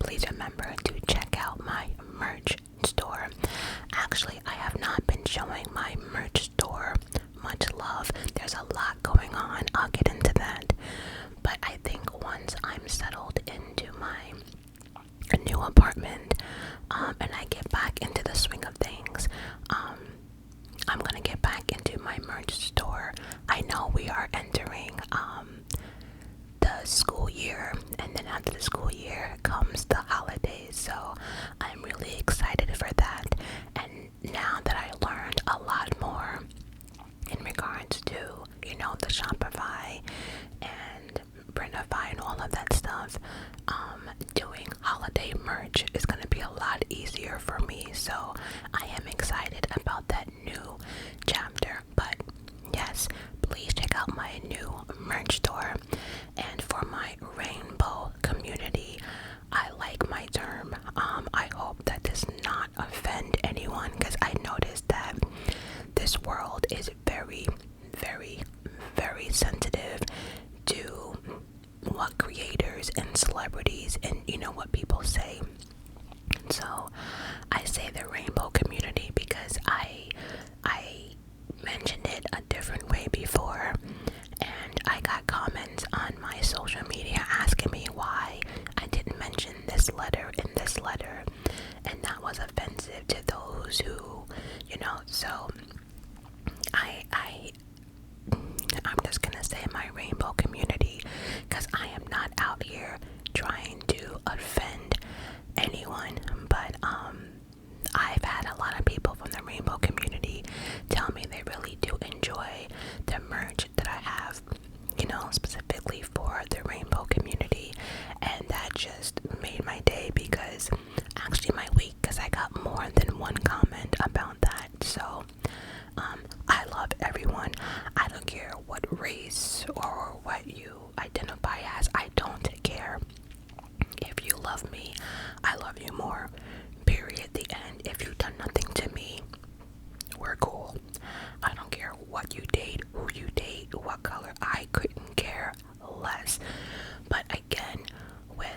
please remember to check out my merch store. Actually, I have not been showing my merch store much love. There's a lot going on. I'll get into that. But I think once I'm settled into my new apartment, and I get back into the swing of things, I'm gonna get back into my merch store. I know we are entering the school year, and then after the school year comes the holidays, so I'm really excited for that. And now that I learned a lot more in regards to, the Shopify and Printify and all of that stuff, doing holiday merch is going to be a lot easier for me, so I am excited about that new chapter. But yes, please check out my new merch store. And for my rainbow community, I like my term. I hope that does not offend anyone, because I noticed that this world is very, very, very sensitive to what creators and celebrities and what people say. So I say the rainbow community because I mentioned it a different way before, and I got comments on my social media asking me why I didn't mention this letter in this letter, and that was offensive to those who, so I'm just gonna say my rainbow community, because I am not out here trying to offend anyone. But I've had a lot of people from the rainbow community tell me they really do enjoy the merch that I have, specifically for the rainbow community, and that just made my day, because actually my week, because I got more than one comment about that. So I love everyone. I don't care what race or what you identify as. I don't care. If you love me, I love you more. Period. The end. If you've done nothing to me, we're cool. I don't care what you date, who you date, what color. I couldn't care less. But again, with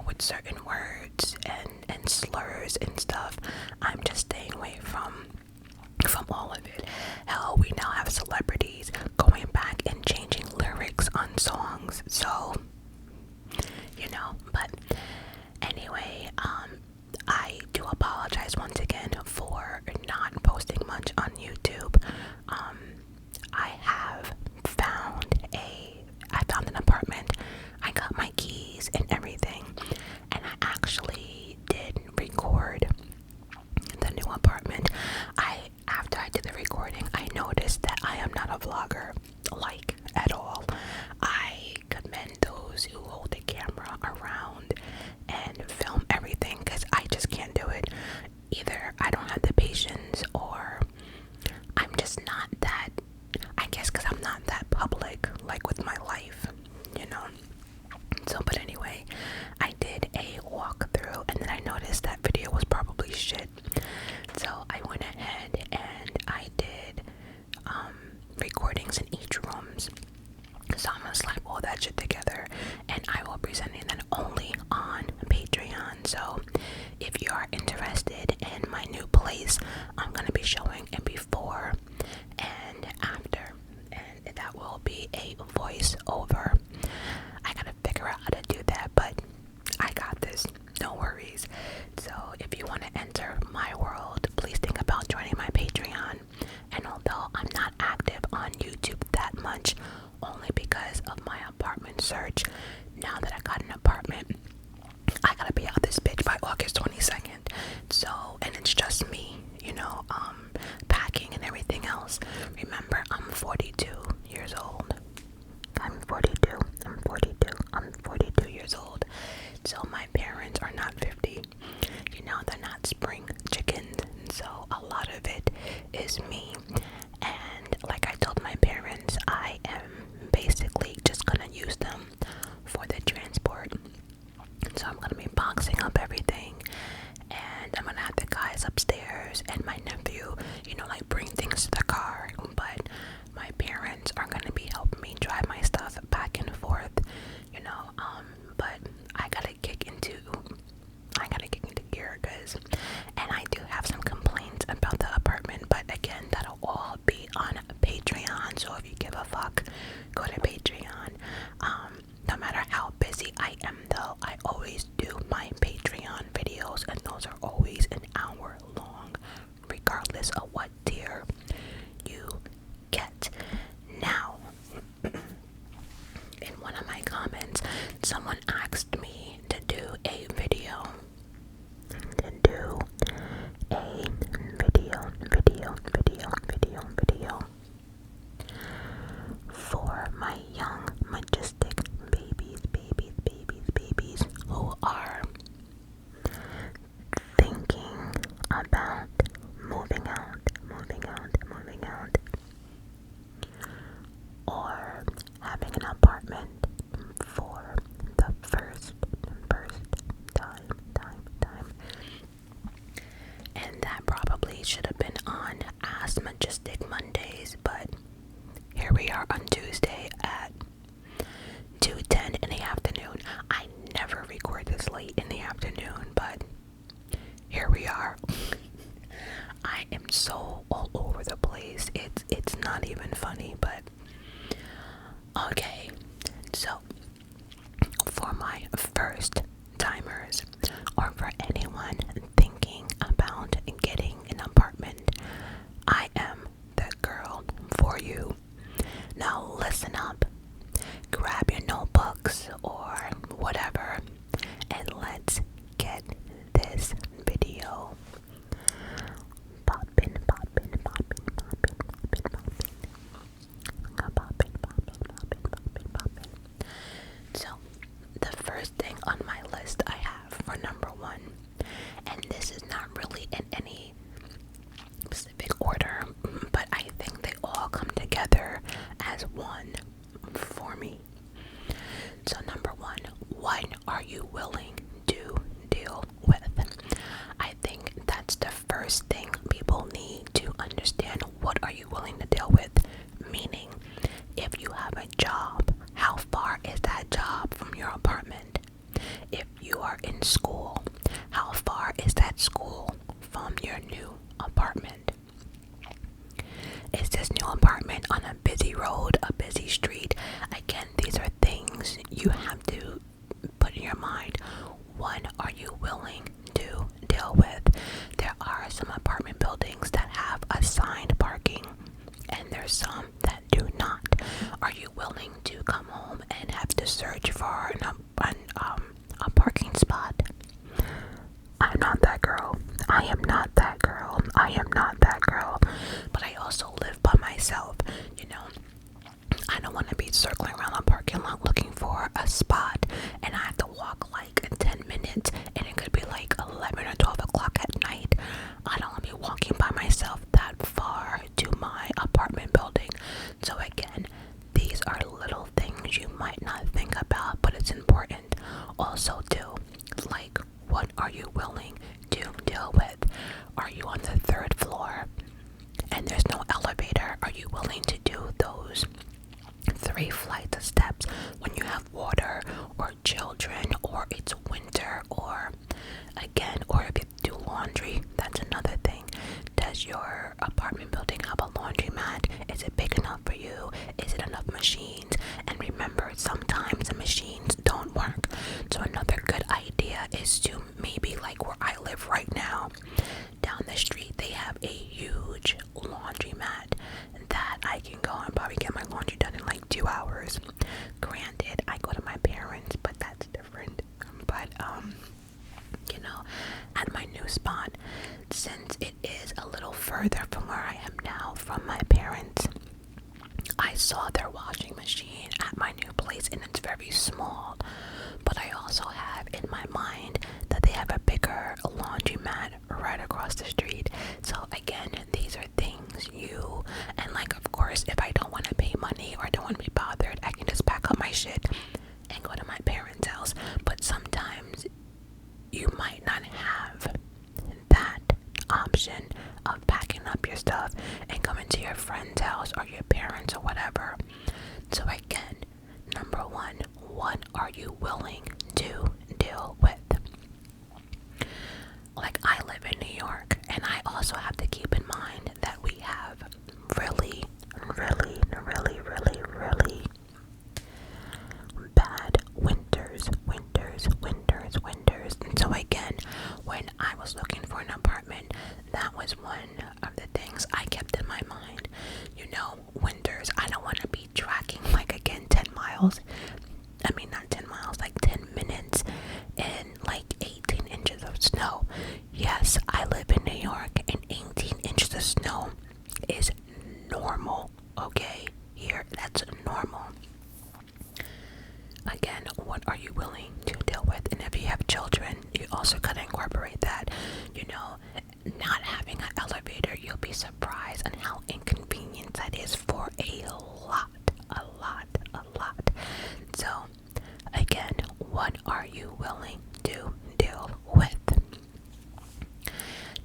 with certain words and slurs and stuff, I'm just staying away from all of it. Hell, we now have celebrities going back and changing lyrics on songs, so but anyway, I do apologize once again for not posting much on YouTube. I found an apartment. I got my keys and everything, and I actually did record the new apartment. After I did the recording, I noticed that I am not a vlogger, like, at all. I commend those who hold the camera around and film everything, because I just can't do it. Either I don't have the patience, or I'm just not that, I guess because I'm not that public, like with my life, So, but anyway, I did a walkthrough, and then I noticed that video was probably shit. So I went ahead and I did recordings in each rooms. So I'm gonna slap all that shit together, and I will be presenting that only on Patreon. So if you are interested in my new place, I'm gonna be showing a before and after, and that will be a voiceover. I gotta figure out how to do that, but I got this, no worries. So if you want to enter my world, please think about joining my Patreon. And although I'm not active on YouTube that much, only because of my apartment search, now that I got an apartment, I gotta be out this bitch by August 22nd. So, and it's just me, packing and everything else. Remember, I'm 42 years old. I'm 42 years old. So my parents are not 50. They're not spring chickens. So a lot of it is me. And like I told my parents, I am basically just gonna use them for the transport. So I'm gonna be boxing up everything, and I'm gonna have the guys upstairs and my nephew, bring things to the car. But my parents are gonna be helping me drive my stuff back and forth, but I gotta go all over the place. It's not even funny, but okay. So for my first timers, or for anyone thinking about getting an apartment, I am the girl for you. Now listen up, grab your notebooks or whatever, and let's get this video poppin', poppin', poppin', poppin', poppin', poppin', poppin', poppin', poppin', poppin'. So, the first thing on my list I have for number one, and this is not really in any specific order, but I think they all come together as one for me. So number one, what are you willing to deal with? I think that's the first thing people need to understand. What are you willing to deal with? Meaning, if you have a job, how far is that job from your apartment? If you are in school, how far is that school from your new apartment? Is this new apartment on a busy road, a busy street? Again, these are things you have to put in your mind. What are you willing to deal with? There are some apartment buildings that have assigned parking, and there's some that do not. Are you willing to come home and have to search for a parking spot? I'm not that girl. I am not that girl. I am not that girl. But I also live by myself. You know, I don't want to be circling around the parking lot looking for a spot, and I have to walk like 10 minutes, and it could be like 11 or 12 o'clock at night. I don't want to be walking by myself that far to my apartment building. So again, these are little things you might not think about, but it's important. Also too, like, what are you willing to deal with? Are you on the third floor and there's no elevator? Are you willing to do those 3 flights of steps when you have water or children, or it's winter, or again, or if you do laundry? That's another thing. Does your apartment building have a laundromat? Is it big enough for you? Is it enough machines? And remember, sometimes the machines don't work. So another good idea is to maybe, like where I live right now, down the street they have a huge laundromat that I can go and probably get my laundry done in like 2 hours. Granted, I go to my parents, but that's different. But you know, at my new spot, since it is a little further from where I am now from my parents, I saw their washing machine at my new place, and it's very small. But I also have in my mind that they have a bigger laundromat right across the street. So again, these are things you, and like, of course, if I don't want to pay money or don't want to be bothered, I can just pack up my shit and go to my parents' house. But sometimes you might not have that option of packing up your stuff and coming to your friend's house or your parents or whatever. So again, number one, what are you willing to deal with? Like, I live in New York, and I also have to keep in mind that we have really bad winters. And so again, when I was looking for an apartment, that was one of the things I kept in my mind. You know, winters, I don't want to be tracking, like, again, 10 miles. I mean, not 10 miles, like 10 minutes in like 18 inches of snow. Yes, I live in New York, and 18 inches of snow is normal, okay? Here, that's normal. Again, what are you willing to deal with? And if you have children, you also gotta incorporate that. You know, not having an elevator, you'll be surprised on how inconvenient that is for a lot. So, again, what are you willing to deal with?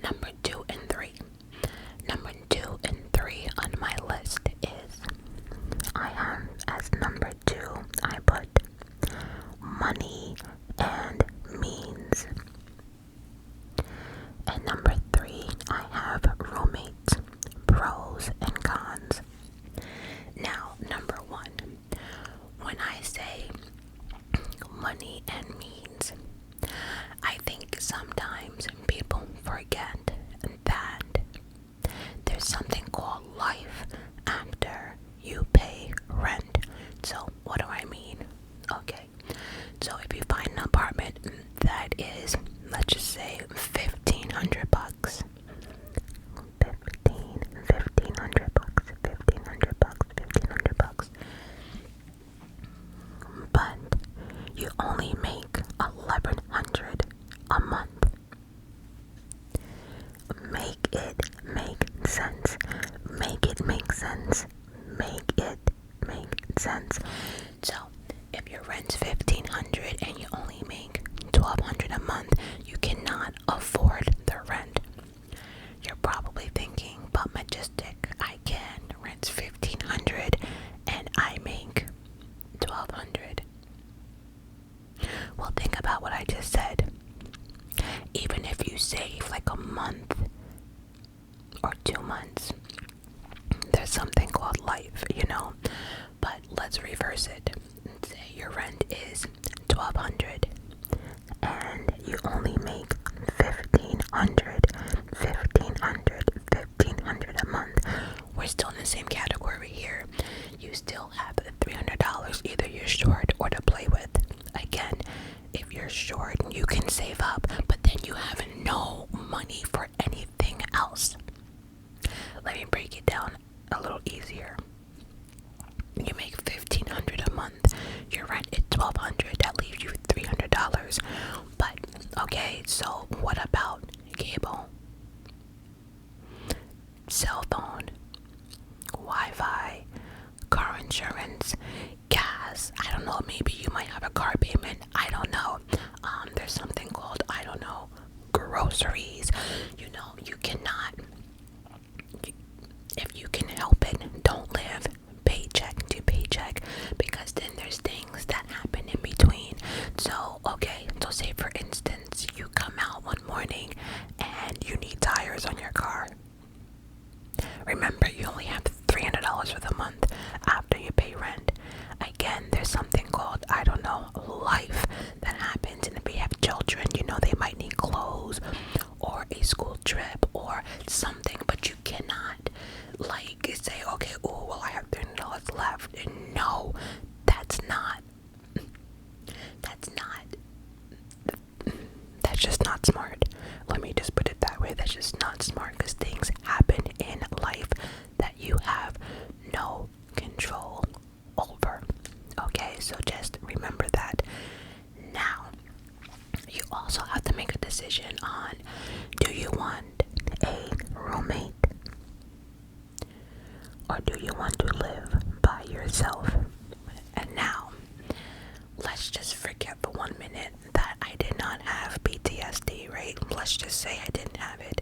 Number 2 and 3. Number 2 and 3 on my list is, I have as number 2, I put money and means. And number 3, I have roommates. forget that there's something called life after you pay rent. So what do I mean? Okay, so if you find an apartment that is, let's just say, $1,500, 1,500 bucks, 1,500 bucks, 1,500 bucks, but you only make 1,100 a month. Make it make sense. Make it make sense. Make it make sense. So, if your rent's $1,500 and you only make $1,200 a month, you cannot afford the rent. You're probably thinking, but Majestic, I can. Rent's $1,500 and I make $1,200. Well, think about what I just said. Even if you save like a month or 2 months, there's something called life, you know. But let's reverse it. Say your rent is $1,200 and you only make $1,500 a month. We're still in the same category here. You still have $300 either you're short or to play with. Again, if you're short, you can save up, but then you have no money for anything else. Let me break it down a little easier. You make $1,500 a month. Your rent is $1,200. That leaves you $300. But okay, so what about cable, cell phone, Wi-Fi, car insurance, gas? I don't know. Maybe you might have a car payment. I don't know. There's something called, I don't know, groceries. You know, you cannot. If you can help it, don't live paycheck to paycheck, because then there's things that happen in between. So, okay, so say for instance, you come out one morning and you need tires on your car. Remember, you only have $300 for the month after you pay rent. Again, there's something called, I don't know, life that happens. And if you have children, you know, they might need clothes or a school trip or something, but you cannot like say, okay, oh, well, I have $300 left. And no, that's just not smart. Let me just put it that way. That's just not smart, because things happen in life that you have no control over. Okay, so just remember that. Now, you also have to make a decision on, do you want a roommate or do you want to live by yourself? And now, let's just forget for 1 minute that I did not have PTSD, right? Let's just say I didn't have it,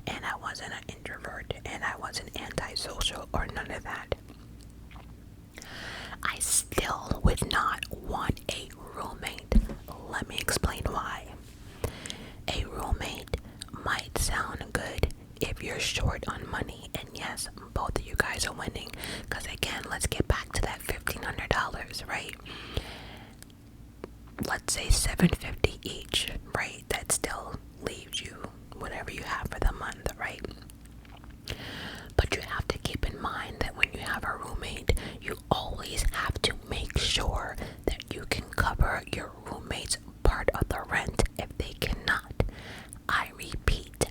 and I wasn't an introvert, and I wasn't antisocial, or none of that. I still would not want a roommate. Let me explain why. A roommate might sound good if you're short on money, and yes, both of you guys are winning, because again, let's get back to that $1,500, right? Let's say $750 each, right? That still leaves you whatever you have for the month, right? But you have to keep in mind that when you have a roommate, you always have to make sure that you can cover your roommate's part of the rent if they cannot. I repeat,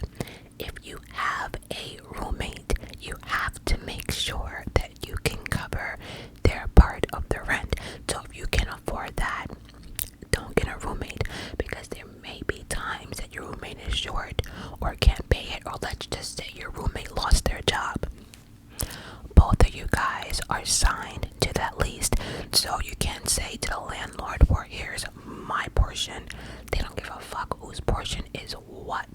if you have a roommate, you have to make sure that you can cover their part of the rent. So if you can afford that, don't get a roommate, because there may be times that your roommate is short or can't pay it, or let's just say your roommate lost their job. Both of you guys are signed to that lease, so you can't say to the landlord, well, here's my portion. They don't give a fuck whose portion is what.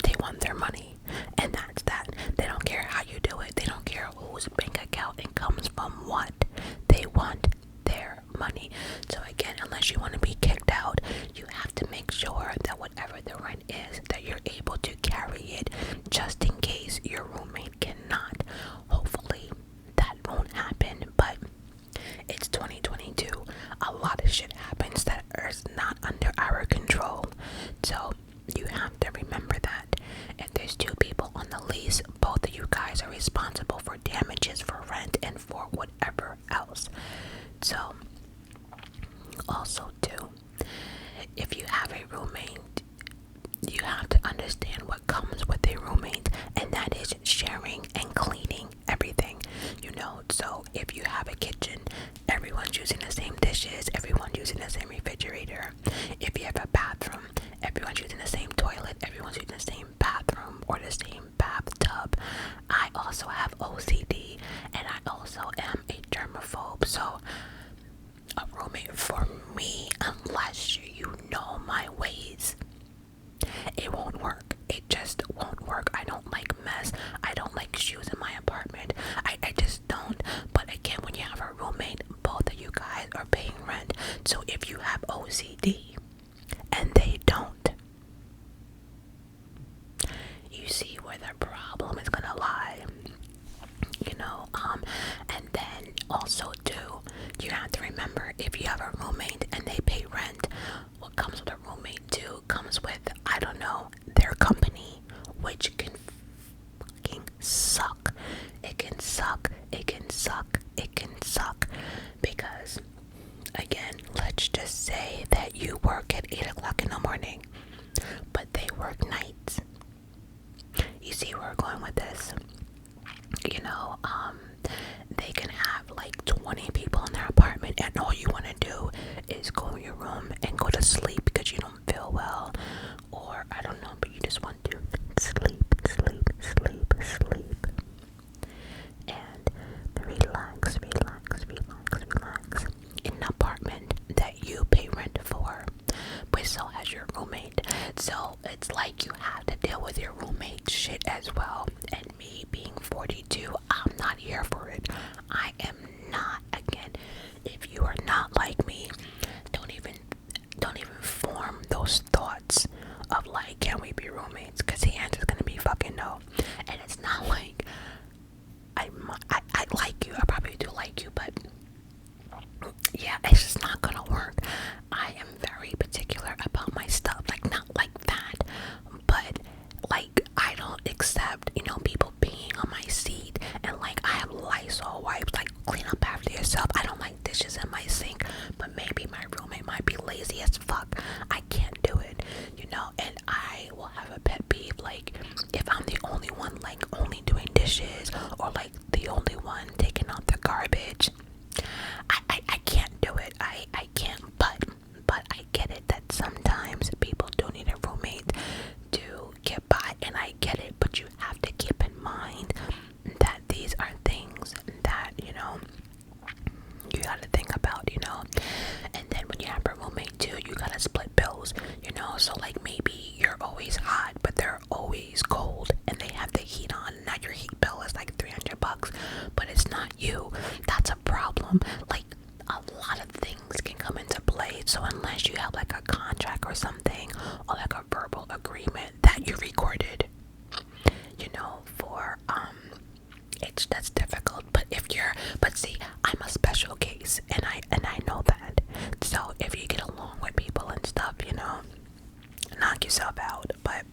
They want their money, and that's that. They don't care how you do it. They don't care whose bank account it comes from what. They want their money. So again, unless you want to be kicked out, you have to make sure that whatever the rent is, that you're able to carry it, just in case your roommate cannot. Hopefully that won't happen, but it's 2022. A lot of shit happens that is not under our control. So you have to remember dishes for rent and for whatever else. So also too, if you have a roommate, you have to understand what comes with a roommate, and that is sharing and cleaning everything, so if you have a kitchen, everyone's using the same dishes, everyone's using the same refrigerator. If you have a bathroom, everyone's using the same toilet, everyone's using the same bathroom or the same bathtub. I also have OCD, and I also am a germaphobe, so a roommate for me, unless you know my ways, it won't work. It just won't work. I don't like mess. I don't like shoes in my apartment. I just don't. But again, when you have a roommate, both of you guys are paying rent. So if you have OCD and they don't, you see where the problem is gonna lie. And then also too, you have to remember, if you have a roommate and they pay rent, what comes with a roommate too comes with, I don't know, their company, which can fucking suck. It can suck. Because again, let's just say that you work at 8 o'clock in the morning, but they work nights. You see where we're going with this? They can have like 20 people in their apartment, and all you want to do is go in your room and go to sleep because you don't feel well, or I don't know, but you just want to sleep, and relax in an apartment that you pay rent for, but so has your roommate. So it's like you have to deal with your roommate shit as well. And me being 42, I'm not here for it. I am not. Again, if you are not like me, don't even form those thoughts of like, can we be roommates? Because the answer is gonna be fucking no. And it's not like I like you. I probably do like you, but yeah, it's just not gonna work. I am very particular about my stuff. Like, not like that, but like, I don't accept, people peeing on my seat, and like, I have Lysol wipes. Like, clean up after yourself. I don't like dishes in my sink, but maybe my roommate might be lazy as fuck. I can't do it, and I will have a pet peeve, like, if I'm the only one, like, only doing dishes, or like the only one taking out the garbage. I can't do it. I can't, but I get it that sometimes people do need a roommate to get by, and I get it, but you have to keep in mind that these are things that, you gotta think about, and then when you have a roommate too, you gotta split bills, so like, maybe you're always hot, but they're always cold, and they have the heat on. Now your heat bill is like $300, but it's not you. That's a problem. Like, a lot of things can come into play, so unless you have like a contract or something, or like a verbal agreement that you recorded, for that's difficult. But see, I'm a special case, and I know that. So if you get along with people and stuff, knock yourself out. But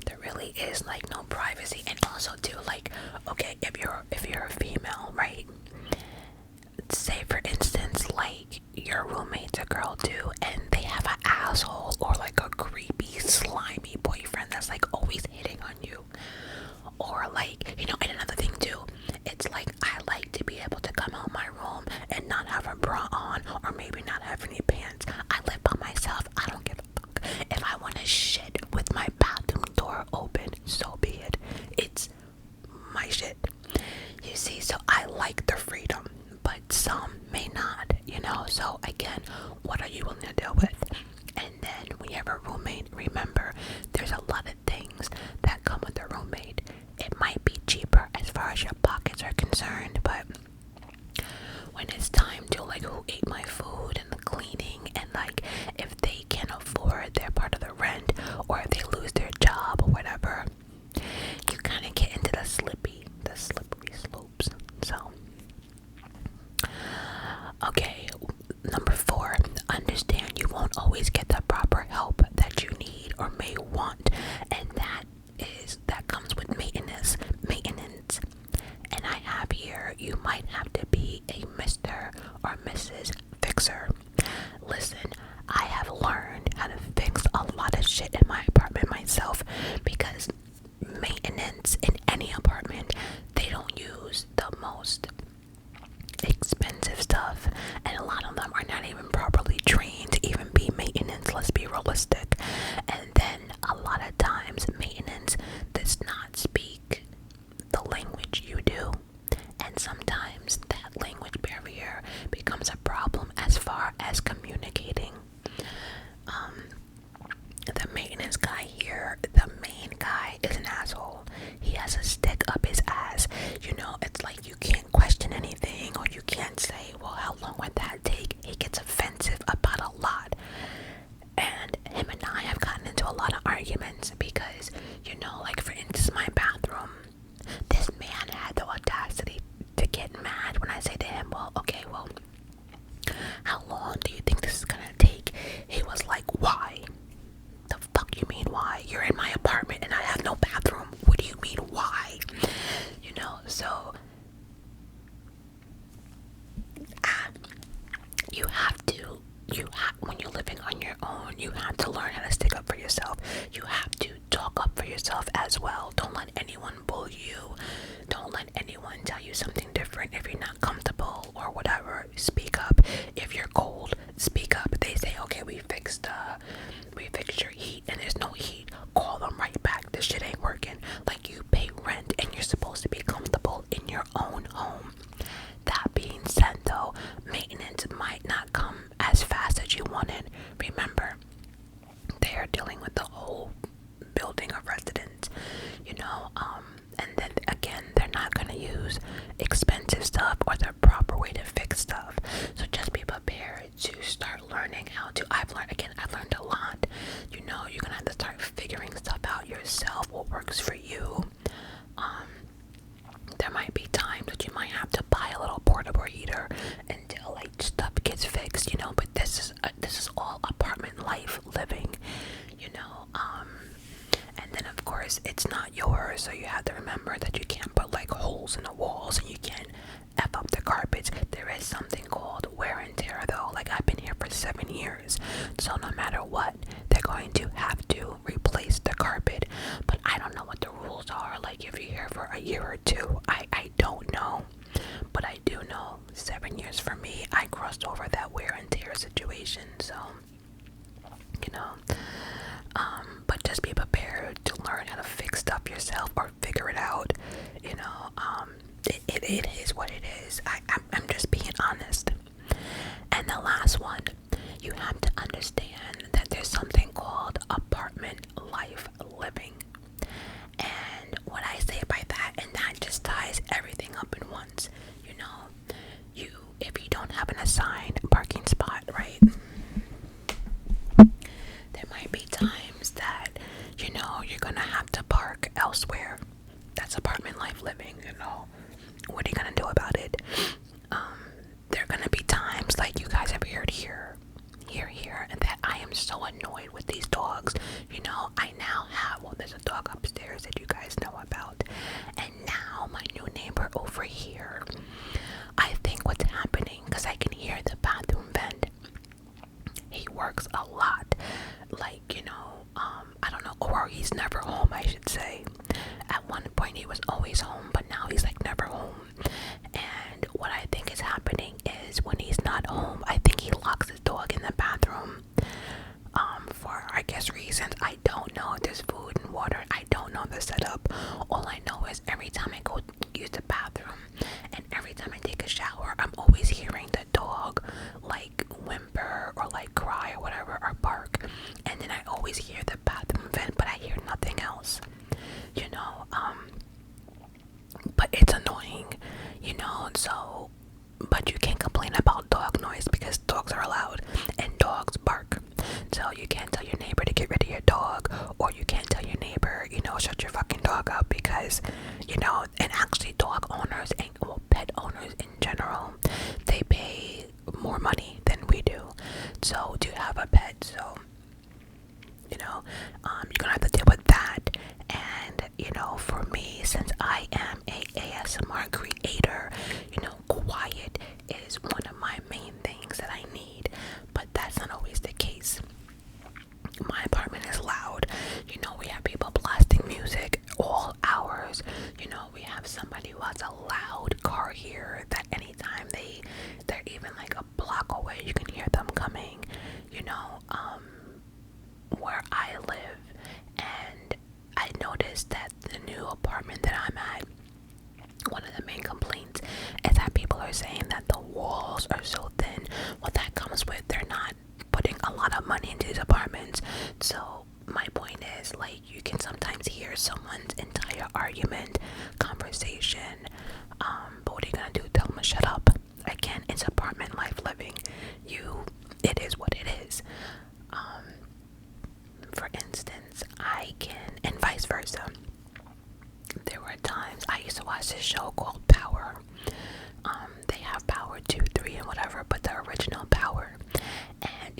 there really is like no privacy. And also too, like, okay, if you're a female, right? Say for instance, like, your roommate's a girl too, and they have an asshole or like a creepy, slimy boyfriend that's like always hitting on you, or like, and another thing too, it's like, I like to be able to come out my room and not have a bra on, or maybe not have any pants. I live by myself. I don't give a fuck. If I want to shit with my bathroom door open, so be it. It's my shit. You see, so I like the freedom, but some may not, so again, what are you willing to deal with? And then when you have a roommate, remember, there's a lot of things that come with a roommate. It might be cheaper as far as your pockets are concerned, but when it's time to, like, who ate my food and the cleaning, and like, if they can't afford their part of the rent, or if they lose their job or whatever, you kind of get into the slippery slopes. So okay, number 4, understand you won't always get the proper help that you need or may want, and that comes with maintenance. And I as well. Don't let anyone bully you. Don't let anyone tell you something different. If you're not comfortable or whatever, speak up. If you're cold, speak up. They say, okay, we fixed your heat and there's no heat, call them right back. This shit ain't working. Like, you pay rent and you're supposed to be comfortable in your own home. That being said though, maintenance might not come as fast as you wanted. Remember, they are dealing with the whole building of residents, and then again, they're not going to use expensive stuff or the proper way to fix stuff. So just be prepared to start learning how to. I've learned a lot. You're going to have to start figuring stuff out yourself, what works for you. There might be times that you might have to buy a little portable heater until like stuff gets fixed, but this is all apartment life living, and then of course it's not yours, so you have to remember that you can't put like holes in the walls and you can't F up the carpets. There is something called wear and tear though. Like, I've been here for 7 years, so no matter what, they're going to have to replace the carpet. But I don't know what the rules are, like if you're here for a year or two. I don't know, but I do know 7 years for me, I crossed over that wear and tear situation. So but just be prepared to learn how to fix stuff yourself or figure it out. It is what it is. I'm just being honest. And the last one, you have to understand that there's something called apartment life living. And what I say by that, and that just ties everything up in once, if you don't have an assigned parking spot, right? There might be times that, you're gonna have to park elsewhere. That's apartment life living, What are you gonna do about it? There are gonna be times, like you guys have heard here, and that I am so annoyed with these dogs. I now have, there's a dog upstairs that you guys know about. And now my new neighbor over here, I think what's happening, because I can hear the bathroom vent, he works a lot. Like, I don't know, or he's never home, I should say. At one point he was always home, but now he's like never home. And what I think is happening is, when he's not home, I think he locks his dog in the bathroom. For, I guess, reasons. I don't know if there's food and water. I don't know the setup. All I know is every time I go use the bathroom and every time I take a shower, I'm always hearing the dog like whimper or like cry or whatever, or bark. And then I always hear the bathroom vent, but I hear nothing else. But it's annoying, so, but you can't complain about dog noise because dogs are loud and dogs bark. So you can't tell your neighbor to get rid of your dog, or you can't tell your neighbor, shut your fucking dog up, because, and actually dog owners and, pet owners in general, they pay more money than we do. So to have a pet, so, you're gonna have to deal with that. And, for me, since I am a ASMR creator, quiet is one of my main things that I need, but that's not always the case. My apartment is loud. We have people blasting music all hours. We have somebody who has a loud car here that anytime they're even like a block away, you can hear them coming, where I live. And I noticed that the new apartment that I'm at, one of the main complaints is that people are saying that the walls are so thin. What that comes with, they're not putting a lot of money into these apartments. So my point is, like, you can sometimes hear someone's entire argument, conversation, but what are you gonna do? Tell them to shut up? Again, it's apartment life living. It is what it is. For instance, I can, and vice versa. There were times I used to watch this show called Power. They have Power 2, 3, and whatever, but the original Power. And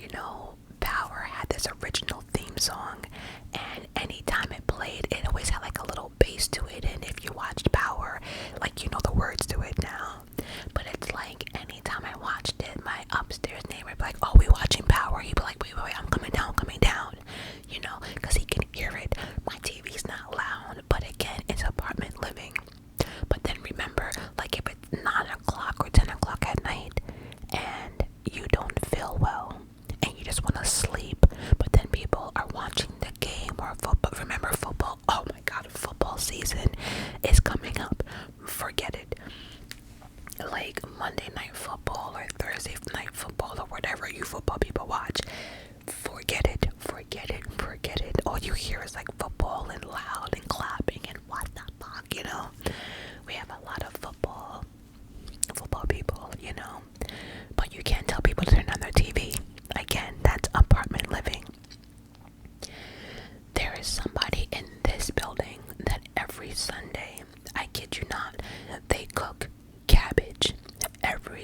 Power had this original theme song, and anytime it played, it always had like a little bass to it. And if you watched Power, like, you know the words to it now. But it's like, anytime I watched it, my upstairs neighbor would be like, "Oh, we watching Power?" He'd be like, wait, I'm coming down, because he can hear it. My TV's not loud,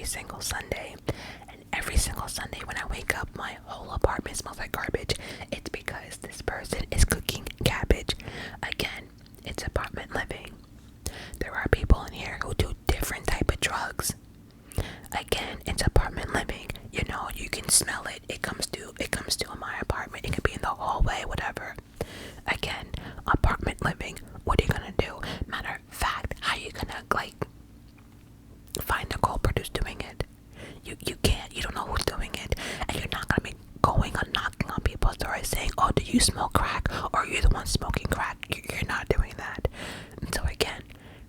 single Sunday. And every single Sunday when I wake up, my whole apartment smells like garbage. It's because this person is cooking cabbage. Again, it's apartment living. There are people in here who do different type of drugs. Again, it's apartment living. You know, you can smell it. It comes to in my apartment. It could be in the hallway, whatever. Again, apartment living. What are you gonna do? Matter of fact, how are you gonna find the culprit who's doing it? You can't. You don't know who's doing it, and you're not gonna be going and knocking on people's doors saying, "Oh, do you smoke crack?" Or "Are you the one smoking crack?" You're not doing that. And so again,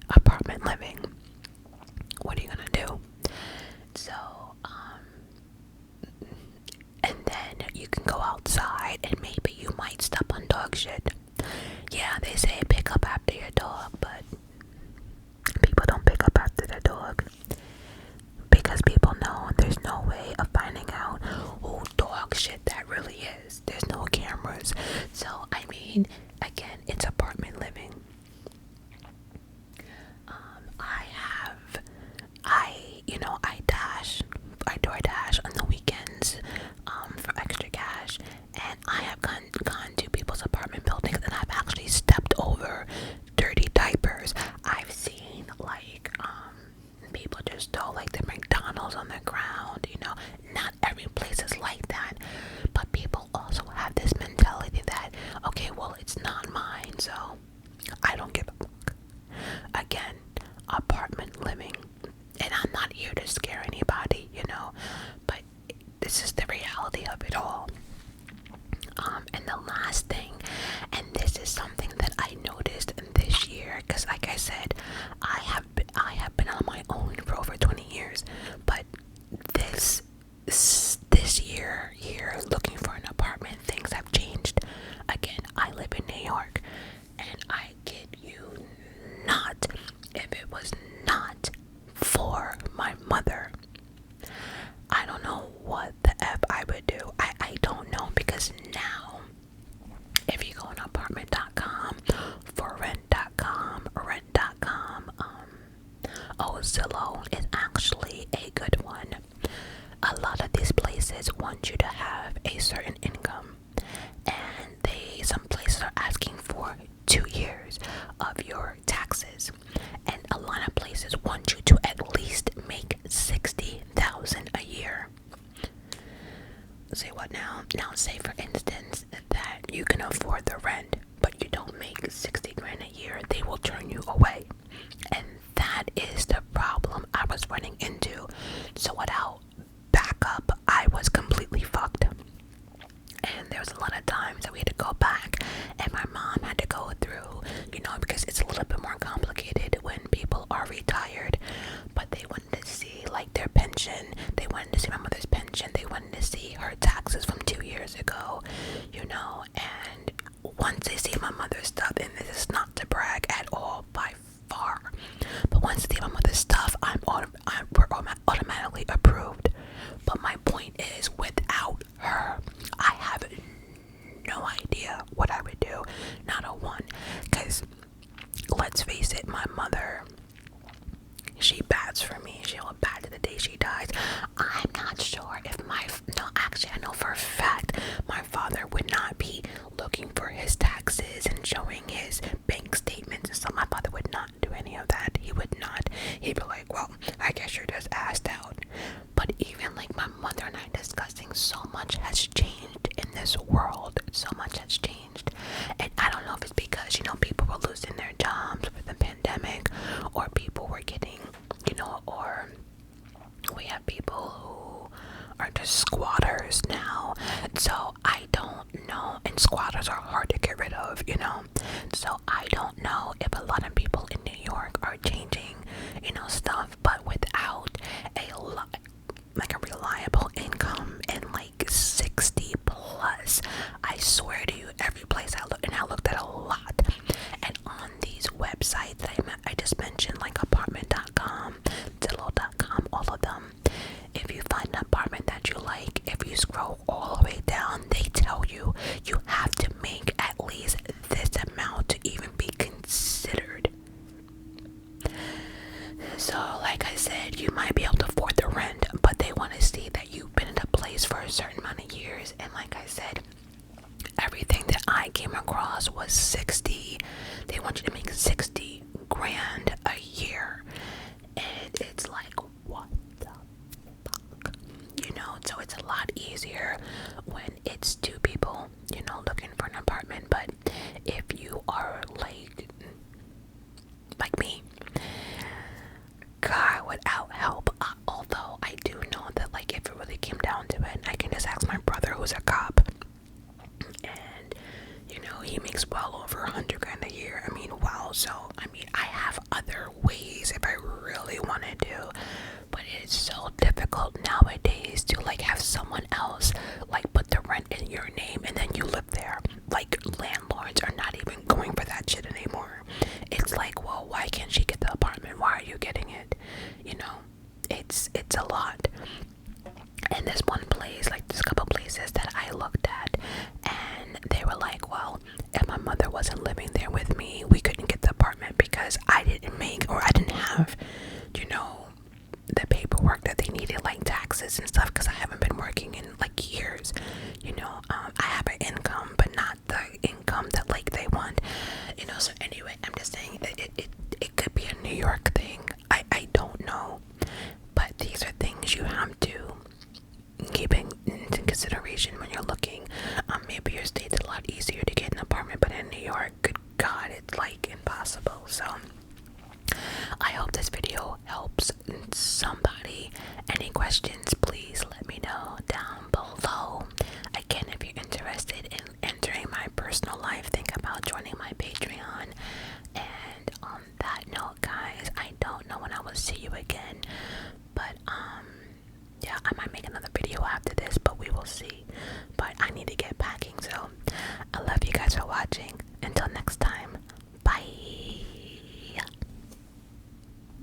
apartment living. What are you gonna do? So, and then you can go outside and maybe you might step on dog shit. Yeah, they say pick up after your dog, but people don't pick up after their dog because people know there's no way of finding out who dog shit that really is. There's no cameras. So, I mean, again, it's apartment living. I DoorDash on the weekends for extra cash, and I have gone to people's apartment buildings and I've actually stepped over dirty diapers. I've seen people just throw the McDonald's on the ground. You know, not every place is like that, but people also have this mentality that, okay, well, it's not mine, so I don't give a fuck. Again, apartment living. And I'm not here to scare anybody, you know, but this is the reality of it all. And the last thing, and this is something that I noticed this year, because like I said, I have been on my own for over 20 years, but this year here, looking for an apartment, things have changed. Again, I live in New York, and I kid you not, if it was not for my mother, I don't know what the F I would do. I don't know, because now if you go on apartment.com, for rent.com, Zillow is actually a good one. A lot of these places want you to have a certain income, and some places are asking for 2 years of your taxes, and a lot of places want you to at least make $60,000 a year. Say what now? Now say for instance that you can afford the rent, but you don't make $60,000 a year, they will turn you away. And that is the problem I was running into. So without backup, I was completely fucked. And there was a lot of times that we had to go back, and my mom had to go through, you know, because it's a little bit more complicated when people are retired, but they wanted to see their pension, they wanted to see my mother's pension, they wanted to see her taxes from 2 years ago, you know. And once they see my mother's stuff, and this is not to brag at all by far, but once they see my mother's stuff, we're automatically approved. But my point is, without her, I have no idea what I would do. Not a one. Because let's face it, my mother, she bats for me. She will bat to the day she dies. I'm not sure if actually I know for a fact my father would not be looking for his taxes and showing his bank statements and stuff. My father would not do any of that. He would not. He'd be like, well, I guess you're just assed out. But even my mother and I discussing, so much has changed in this world. So much has changed. And I don't know if it's because, you know, people were losing their jobs with the pandemic, or people were getting, you know, or we have people who are just squatters now. So I don't know. And squatters are hard to get rid of, you know. So I don't know if a lot of people in New York are changing, you know, stuff, but without a reliable income and 60 plus, I swear to you, every place I looked, and I looked at a lot, and on these websites that I just mentioned, apartment.com, Zillow.com, all of them, if you find an apartment that you like, if you scroll all the way down, they tell you you have to make at least this amount to even be considered. So like I said, you might be able to afford the rent, but they want to see that you've been in a place for a certain amount of years. And like I said, everything that I came across was 60. They want you to make 60 grand a year. And it's like, what the fuck? You know, so it's a lot easier when it's two people, you know, looking for an apartment. But if you are like me, God, without help, although I do know that, like, if it really came down to it, I can just ask my brother who's a cop, and, you know, he makes well over 100 grand a year. I mean, wow. So, I mean, I have other ways if I really wanted to, but it's so difficult nowadays to, like, have someone else, like, put the rent in your name and then you live there. Like, landlords are not even going for that shit anymore. It's like, well, why can't she get the apartment? Why are you getting it? You know, it's a lot. And this one place, like, there's a couple places that I looked at, and they were like, well, if my mother wasn't living there with me, we couldn't get the apartment because I didn't have, you know, the paperwork that they needed, like taxes and stuff, because I haven't been working in like years. You know, I have an income, but not the income that, like, they want. You know, so anyway, I'm just saying it could be a New York thing. I don't know, but these are things you have to keep into consideration when you're looking. Maybe your state's a lot easier to get an apartment, but in New York, good God, it's like impossible. So I hope this video helps somebody. Any questions, please let me know down below. Again, if you're interested in entering my personal life, think about joining my Patreon. And on that note, guys, I don't know when I will see you again, but yeah, I might make another video after this, but we will see. But I need to get packing, so I love you guys for watching.